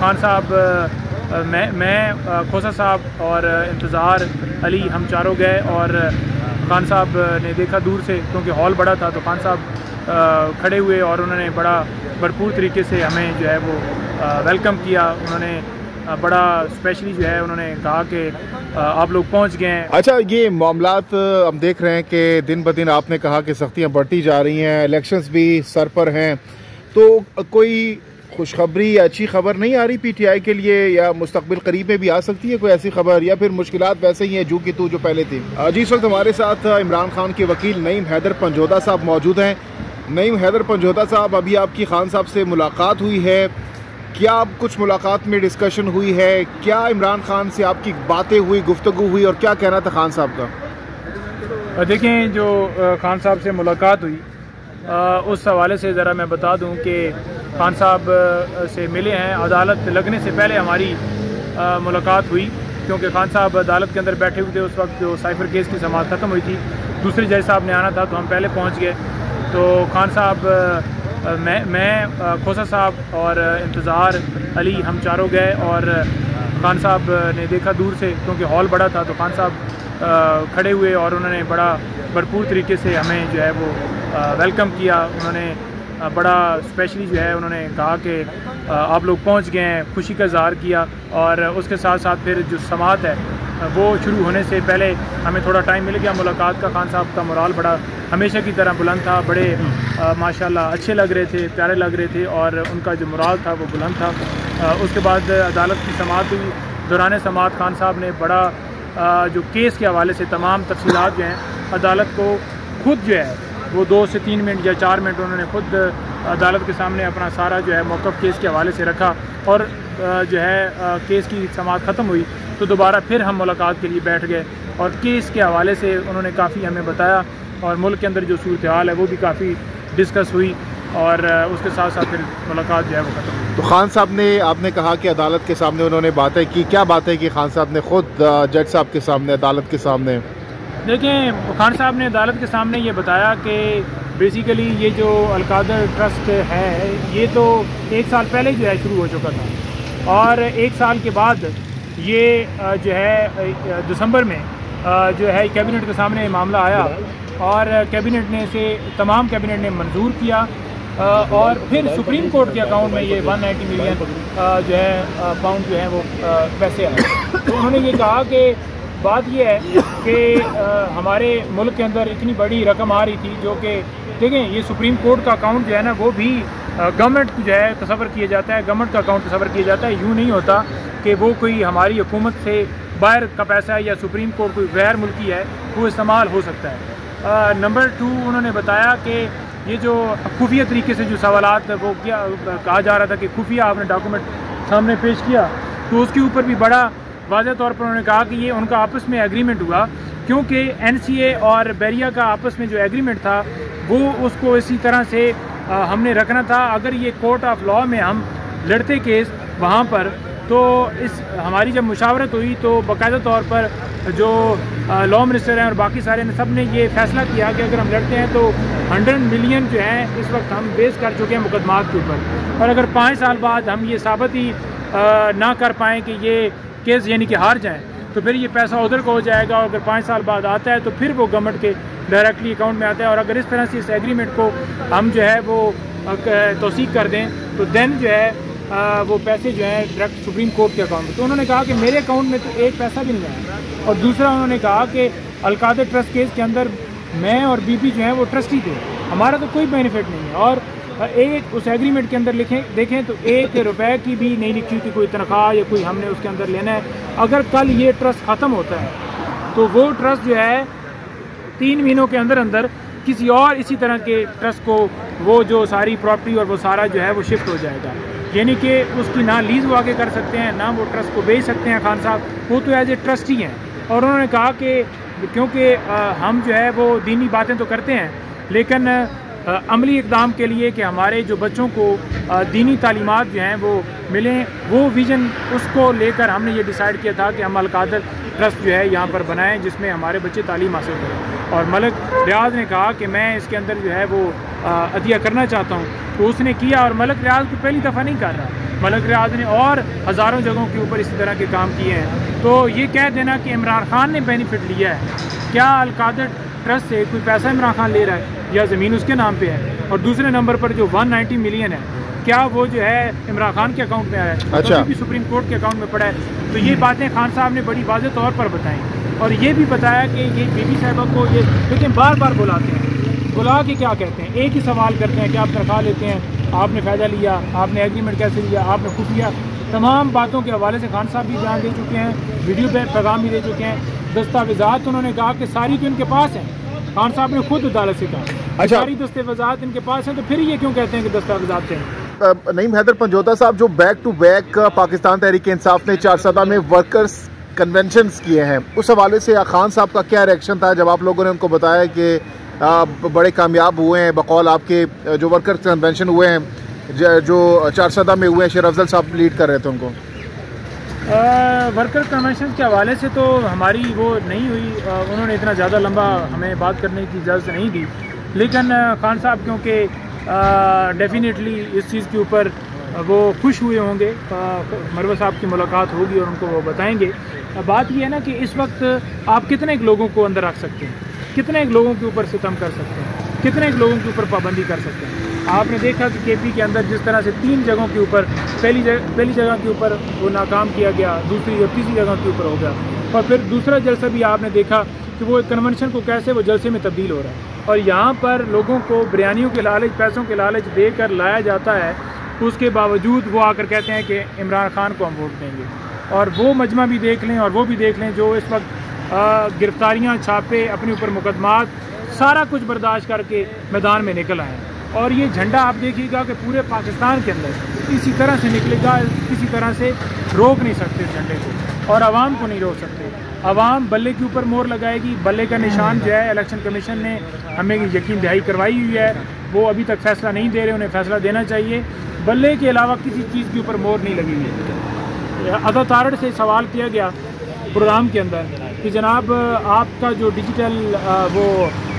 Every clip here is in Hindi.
खान साहब मैं खोसा साहब और इंतज़ार अली हम चारों गए और खान साहब ने देखा दूर से, क्योंकि हॉल बड़ा था, तो खान साहब खड़े हुए और उन्होंने बड़ा भरपूर तरीके से हमें जो है वो वेलकम किया। उन्होंने बड़ा स्पेशली जो है उन्होंने कहा कि आप लोग पहुंच गए हैं। अच्छा, ये मामलात हम देख रहे हैं कि दिन ब दिन आपने कहा कि सख्तियां बढ़ती जा रही हैं, इलेक्शंस भी सर पर हैं, तो कोई खुशखबरी या अच्छी खबर नहीं आ रही पीटीआई के लिए, या मुस्तकबिल करीब में भी आ सकती है कोई ऐसी खबर, या फिर मुश्किलात वैसे ही हैं जू की तू जो पहले थी? जी, इस वक्त हमारे साथ इमरान खान के वकील नईम हैदर पंजोदा साहब मौजूद हैं। नईम हैदर पंजोदा साहब, अभी आपकी खान साहब से मुलाकात हुई है, क्या आप कुछ मुलाकात में डिस्कशन हुई है? क्या इमरान खान से आपकी बातें हुई, गुफ्तगू हुई, और क्या कहना था खान साहब का? देखें, जो खान साहब से मुलाकात हुई उस हवाले से ज़रा मैं बता दूं कि खान साहब से मिले हैं। अदालत लगने से पहले हमारी मुलाकात हुई, क्योंकि खान साहब अदालत के अंदर बैठे हुए थे उस वक्त, जो साइफर केस की समाअत ख़त्म हुई थी। दूसरे जज साहब ने आना था तो हम पहले पहुँच गए। तो खान साहब मैं खोसा साहब और इंतज़ार अली हम चारों गए और खान साहब ने देखा दूर से, क्योंकि हॉल बड़ा था, तो खान साहब खड़े हुए और उन्होंने बड़ा भरपूर तरीके से हमें जो है वो वेलकम किया। उन्होंने बड़ा स्पेशली जो है उन्होंने कहा कि आप लोग पहुंच गए हैं, खुशी का इज़हार किया। और उसके साथ साथ फिर जो समाअत है वो शुरू होने से पहले हमें थोड़ा टाइम मिल गया मुलाकात का। खान साहब का मोराल बड़ा हमेशा की तरह बुलंद था, बड़े माशाल्लाह अच्छे लग रहे थे, प्यारे लग रहे थे, और उनका जो मोराल था वो बुलंद था। उसके बाद अदालत की समाअत हुई। दौरान समाअत खान साहब ने बड़ा जो केस के हवाले से तमाम तफसीलात जो हैं अदालत को खुद जो है वो 2 से 3 मिनट या 4 मिनट उन्होंने खुद अदालत के सामने अपना सारा जो है मौक़िफ़ केस के हवाले से रखा। और जो है केस की समाअत ख़त्म हुई तो दोबारा फिर हम मुलाकात के लिए बैठ गए और केस के हवाले से उन्होंने काफ़ी हमें बताया, और मुल्क के अंदर जो सूरत हाल है वो भी काफ़ी डिस्कस हुई, और उसके साथ साथ फिर मुलाकात जो है वो ख़त्म हुई। तो खान साहब ने, आपने कहा कि अदालत के सामने उन्होंने बातें की, क्या बातें की खान साहब ने खुद जज साहब के सामने, अदालत के सामने? देखें, खान साहब ने अदालत के सामने ये बताया कि बेसिकली ये जो अलकादर ट्रस्ट है ये तो 1 साल पहले जो है शुरू हो चुका था, और 1 साल के बाद ये जो है दिसंबर में जो है कैबिनेट के सामने मामला आया, और कैबिनेट ने इसे तमाम कैबिनेट ने मंजूर किया, और फिर सुप्रीम कोर्ट के अकाउंट में ये 190 मिलियन जो है पाउंड जो है वो पैसे आए। तो उन्होंने ये कहा कि बात ये है कि हमारे मुल्क के अंदर इतनी बड़ी रकम आ रही थी, जो कि देखें ये सुप्रीम कोर्ट का अकाउंट जो है ना वो भी गवर्नमेंट जो है तस्वर किया जाता है, गवर्नमेंट का अकाउंट तस्वर किया जाता है। यूँ नहीं होता कि वो कोई हमारी हुकूमत से बाहर का पैसा है या सुप्रीम कोर्ट कोई गैर मुल्की है वो इस्तेमाल हो सकता है। नंबर 2 उन्होंने बताया कि ये जो खुफिया तरीके से जो सवालात वो क्या कहा जा रहा था कि खुफिया आपने डॉक्यूमेंट सामने पेश किया, तो उसके ऊपर भी बड़ा वाज़ेह तौर पर उन्होंने कहा कि ये उनका आपस में एग्रीमेंट हुआ, क्योंकि NCA और बैरिया का आपस में जो एग्रीमेंट था वो उसको इसी तरह से हमने रखना था। अगर ये कोर्ट ऑफ लॉ में हम लड़ते केस वहाँ पर, तो इस हमारी जब मुशावरत हुई तो बाकायदा तौर पर जो लॉ मिनिस्टर हैं और बाकी सारे ने सब ने ये फैसला किया कि अगर हम लड़ते हैं तो 100 मिलियन जो है इस वक्त हम वेस्ट कर चुके हैं मुकदमात के ऊपर, और अगर 5 साल बाद हम ये साबित ही ना कर पाएँ कि ये केस यानी कि हार जाएँ, तो फिर ये पैसा उधर को हो जाएगा, और अगर 5 साल बाद आता है तो फिर वो गवर्नमेंट के डायरेक्टली अकाउंट में आता है। और अगर इस तरह से इस एग्रीमेंट को हम जो है वो तौसीक कर दें तो देन जो है वो पैसे जो हैं डायरेक्ट सुप्रीम कोर्ट के अकाउंट में। तो उन्होंने कहा कि मेरे अकाउंट में तो 1 पैसा भी नहीं आया, और दूसरा उन्होंने कहा कि अलकादर ट्रस्ट केस के अंदर मैं और बीबी जो हैं वो ट्रस्टी थे, हमारा तो कोई बेनिफिट नहीं है। और एक उस एग्रीमेंट के अंदर देखें तो 1 रुपए की भी नहीं लिखी कि कोई तनख्वाह या कोई हमने उसके अंदर लेना है। अगर कल ये ट्रस्ट ख़त्म होता है तो वो ट्रस्ट जो है 3 महीनों के अंदर अंदर किसी और इसी तरह के ट्रस्ट को वो जो सारी प्रॉपर्टी और वो सारा जो है वो शिफ्ट हो जाएगा, यानी कि उसकी ना लीज़ वो आगे कर सकते हैं ना वो ट्रस्ट को बेच सकते हैं। खान साहब वो तो एज ए ट्रस्टी हैं, और उन्होंने कहा कि क्योंकि हम जो है वो दीनी बातें तो करते हैं, लेकिन अमली इक़दाम के लिए कि हमारे जो बच्चों को दीनी तालीमात जो हैं वो मिलें, वो विज़न उसको लेकर हमने ये डिसाइड किया था कि हम अलकादर ट्रस्ट जो है यहाँ पर बनाएं जिसमें हमारे बच्चे तालीम हासिल करें। और मलिक रियाज ने कहा कि मैं इसके अंदर जो है वो अतिया करना चाहता हूँ, तो उसने किया। और मलिक रियाज को पहली दफ़ा नहीं कर रहा, मलक रियाज ने और हज़ारों जगहों के ऊपर इसी तरह के काम किए हैं। तो ये कह देना कि इमरान खान ने बेनिफिट लिया है, क्या अलकादर ट्रस्ट से कोई पैसा इमरान खान ले रहा है या ज़मीन उसके नाम पे है? और दूसरे नंबर पर जो 190 मिलियन है, क्या वो जो है इमरान खान के अकाउंट में आया है? अच्छा। तो भी सुप्रीम कोर्ट के अकाउंट में पड़ा है। तो ये बातें खान साहब ने बड़ी वाज़ेह तौर पर बताई और ये भी बताया कि ये बीबी साहिबा को ये, लेकिन बार बार बुलाते हैं, बुला के क्या कहते हैं, एक ही सवाल करते हैं कि आप तनख्वाह लेते हैं, आपने फ़ायदा लिया, आपने एग्रीमेंट कैसे लिया, आपने खुफिया तमाम बातों के हवाले से खान साहब भी बयान दे चुके हैं, वीडियो पे पैगाम भी दे चुके हैं। दस्तावेज़ात उन्होंने कहा कि सारी तो इनके पास हैं, खान साहब ने खुद अदालत से कहा अच्छा। सारी दस्तावेज़ात इनके पास हैं, तो फिर ये क्यों कहते हैं कि दस्तावेज़ात हैं? नईम हैदर पंजोता साहब, जो back to back Pakistan Tehreek Insaf ने 4 सदा में वर्कर्स कन्वेंशंस किए हैं, उस हवाले से खान साहब का क्या रिएक्शन था जब आप लोगों ने उनको बताया कि बड़े कामयाब हुए हैं बकौल आपके जो वर्कर्स कन्वेंशन हुए हैं, जो 4 सदा में हुए हैं, शेर अफजल साहब लीड कर रहे थे उनको? वर्कर कन्वेंशन के हवाले से तो हमारी वो नहीं हुई, उन्होंने इतना ज़्यादा लंबा हमें बात करने की इजाज़त नहीं दी, लेकिन खान साहब क्योंकि डेफिनेटली इस चीज़ के ऊपर वो खुश हुए होंगे, मरवा साहब की मुलाकात होगी और उनको वो बताएंगे। बात ये है ना कि इस वक्त आप कितने लोगों को अंदर रख सकते हैं, कितने लोगों के ऊपर सितम कर सकते हैं, कितने लोगों के ऊपर पाबंदी कर सकते हैं? आपने देखा कि केपी के अंदर जिस तरह से 3 जगहों के ऊपर पहली जगह के ऊपर वो नाकाम किया गया, दूसरी और तीसरी जगह के ऊपर हो गया, और फिर दूसरा जलसा भी आपने देखा कि वो कन्वेंशन को कैसे वो जलसे में तब्दील हो रहा है। और यहाँ पर लोगों को बिरयानियों के लालच, पैसों के लालच देकर लाया जाता है, उसके बावजूद वो आकर कहते हैं कि इमरान खान को हम वोट देंगे। और वो मजमा भी देख लें और वो भी देख लें जो इस वक्त गिरफ्तारियाँ, छापे, अपने ऊपर मुकदमात, सारा कुछ बर्दाश्त करके मैदान में निकल आए हैं। और ये झंडा आप देखिएगा कि पूरे पाकिस्तान के अंदर इसी तरह से निकलेगा, किसी तरह से रोक नहीं सकते इस झंडे को, और आवाम को नहीं रोक सकते। आवाम बल्ले के ऊपर मोहर लगाएगी। बल्ले का निशान जो है इलेक्शन कमीशन ने हमें यकीन दहाई करवाई हुई है, वो अभी तक फैसला नहीं दे रहे, उन्हें फैसला देना चाहिए। बल्ले के अलावा किसी चीज़ के ऊपर मोहर नहीं लगी हुई है। अदा तारड़ से सवाल किया गया प्रोग्राम के अंदर कि जनाब आपका जो डिजिटल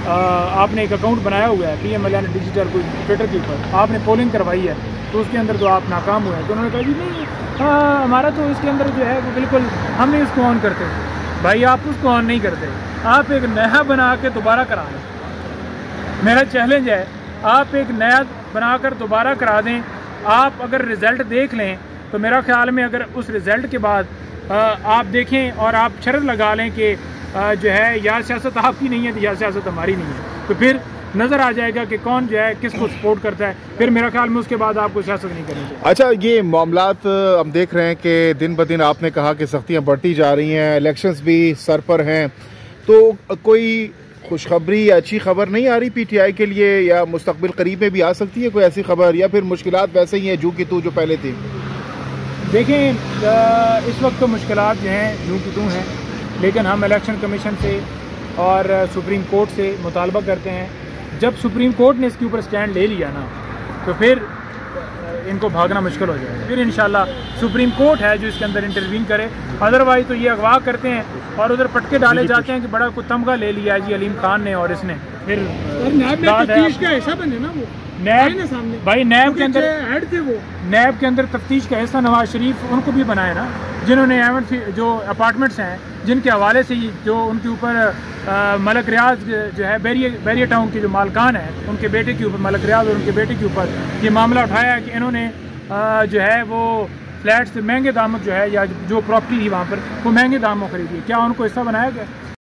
आपने एक अकाउंट बनाया हुआ है PMLN डिजिटल कोई ट्विटर के ऊपर, आपने पोलिंग करवाई है तो उसके अंदर तो आप नाकाम हुए हैं। तो उन्होंने कहा जी नहीं, हमारा तो इसके अंदर जो है वो बिल्कुल हम नहीं उसको ऑन करते। भाई आप उसको ऑन नहीं करते, आप एक नया बना के दोबारा करा दें। मेरा चैलेंज है, आप एक नया बनाकर दोबारा करा दें। आप अगर रिज़ल्ट देख लें तो मेरा ख्याल में अगर उस रिज़ल्ट के बाद आप देखें और आप शर्त लगा लें कि जो है या सियासत आपकी नहीं है तो या सियासत हमारी नहीं है, तो फिर नज़र आ जाएगा कि कौन जो है किसको सपोर्ट करता है। फिर मेरा ख्याल में उसके बाद आपको सियासत नहीं करनी चाहिए। अच्छा, ये मामलात हम देख रहे हैं कि दिन ब दिन आपने कहा कि सख्तियाँ बढ़ती जा रही हैं, इलेक्शंस भी सर पर हैं, तो कोई खुशखबरी या अच्छी खबर नहीं आ रही PTI के लिए, या मुस्तकबिल करीब में भी आ सकती है कोई ऐसी खबर, या फिर मुश्किलात वैसे ही हैं जू की तू जो पहले थी? देखें इस वक्त तो मुश्किलात जो हैं जू की तू हैं, लेकिन हम इलेक्शन कमीशन से और सुप्रीम कोर्ट से मुतालबा करते हैं, जब सुप्रीम कोर्ट ने इसके ऊपर स्टैंड ले लिया ना तो फिर इनको भागना मुश्किल हो जाएगा। फिर इंशाल्लाह सुप्रीम कोर्ट है जो इसके अंदर इंटरवीन करे। अदरवाइज़ तो ये अगवा करते हैं और उधर पटके डाले जाते हैं कि बड़ा कुछ तमगा ले लिया है जी अलीम खान ने और इसने। फिर का हिस्सा बने ना वो नैब, भाई नैब के अंदर हेड थे, वो नैब के अंदर तफ्तीश का हिस्सा नवाज शरीफ उनको भी बनाया ना, जिन्होंने जो अपार्टमेंट्स हैं जिनके हवाले से जो उनके ऊपर मलक रियाज जो है बैरिया टाउन के जो मालकान हैं उनके बेटे के ऊपर, मलक रियाज और उनके बेटे के ऊपर ये मामला उठाया है कि इन्होंने जो है वो फ्लैट्स महंगे दामों जो है या जो प्रॉपर्टी थी वहाँ पर वो महंगे दामों खरीदी। क्या उनको हिस्सा बनाया गया?